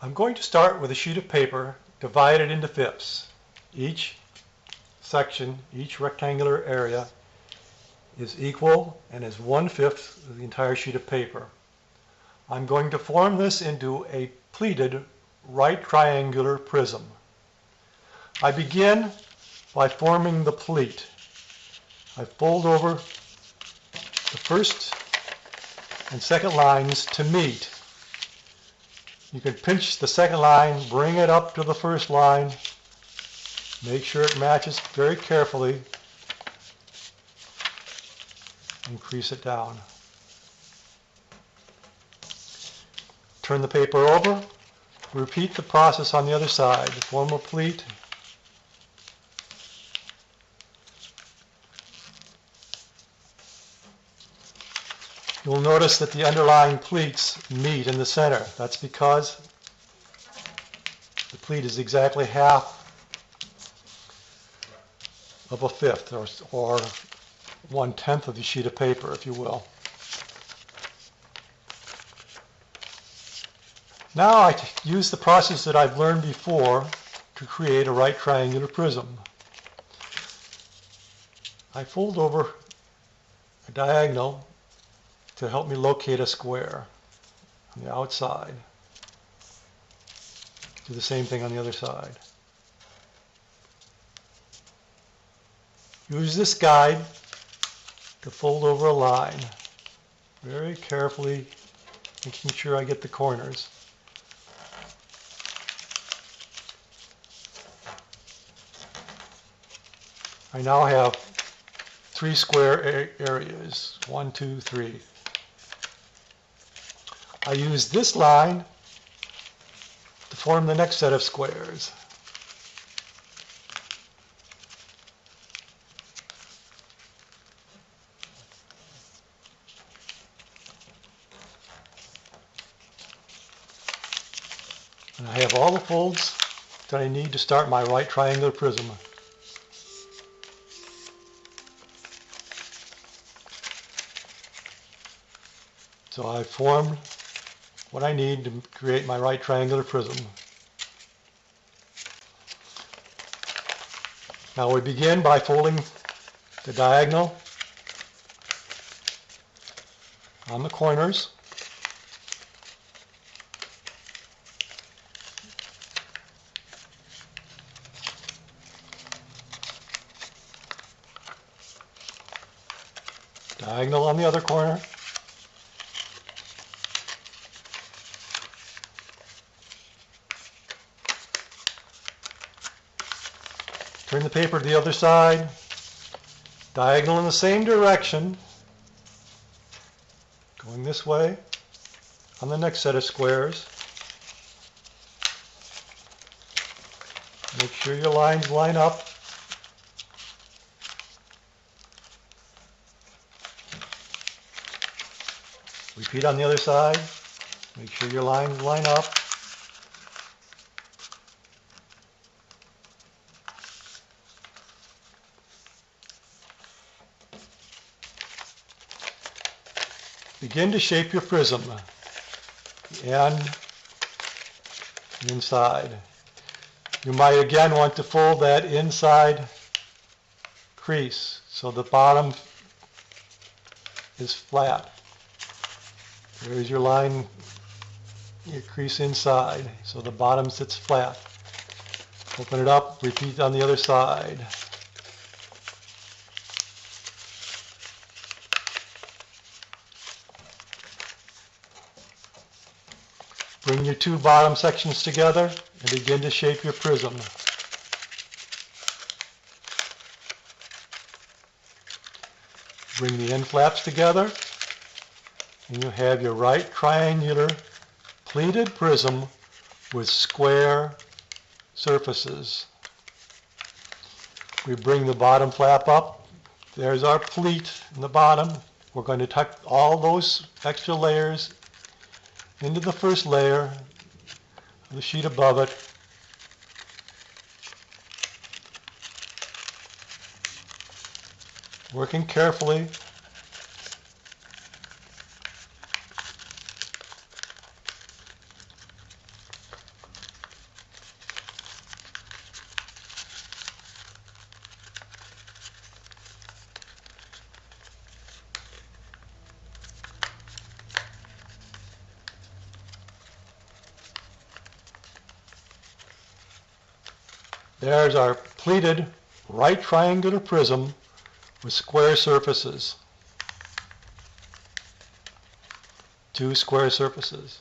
I'm going to start with a sheet of paper divided into fifths. Each section, each rectangular area is equal and is 1/5 of the entire sheet of paper. I'm going to form this into a pleated right triangular prism. I begin by forming the pleat. I fold over the first and second lines to meet. You can pinch the second line, bring it up to the first line, make sure it matches very carefully, and crease it down. Turn the paper over, repeat the process on the other side. Form a pleat, you'll notice that the underlying pleats meet in the center. That's because the pleat is exactly half of a fifth, or 1/10 of the sheet of paper, if you will. Now I use the process that I've learned before to create a right triangular prism. I fold over a diagonal to help me locate a square on the outside. Do the same thing on the other side. Use this guide to fold over a line, very carefully, making sure I get the corners. I now have 3 square areas, 1, 2, 3. I use this line to form the next set of squares. And I have all the folds that I need to start my right triangular prism. So I formed what I need to create my right triangular prism. Now we begin by folding the diagonal on the corners. Diagonal on the other corner. Turn the paper to the other side, diagonal in the same direction, going this way on the next set of squares. Make sure your lines line up. Repeat on the other side, make sure your lines line up. Begin to shape your prism, the end and inside. You might again want to fold that inside crease so the bottom is flat. There's your line, your crease inside, so the bottom sits flat. Open it up, repeat on the other side. Bring your 2 bottom sections together and begin to shape your prism. Bring the end flaps together and you have your right triangular pleated prism with square surfaces. We bring the bottom flap up. There's our pleat in the bottom. We're going to tuck all those extra layers into the first layer of the sheet above it. Working carefully. There's our pleated right triangular prism with square surfaces. 2 square surfaces.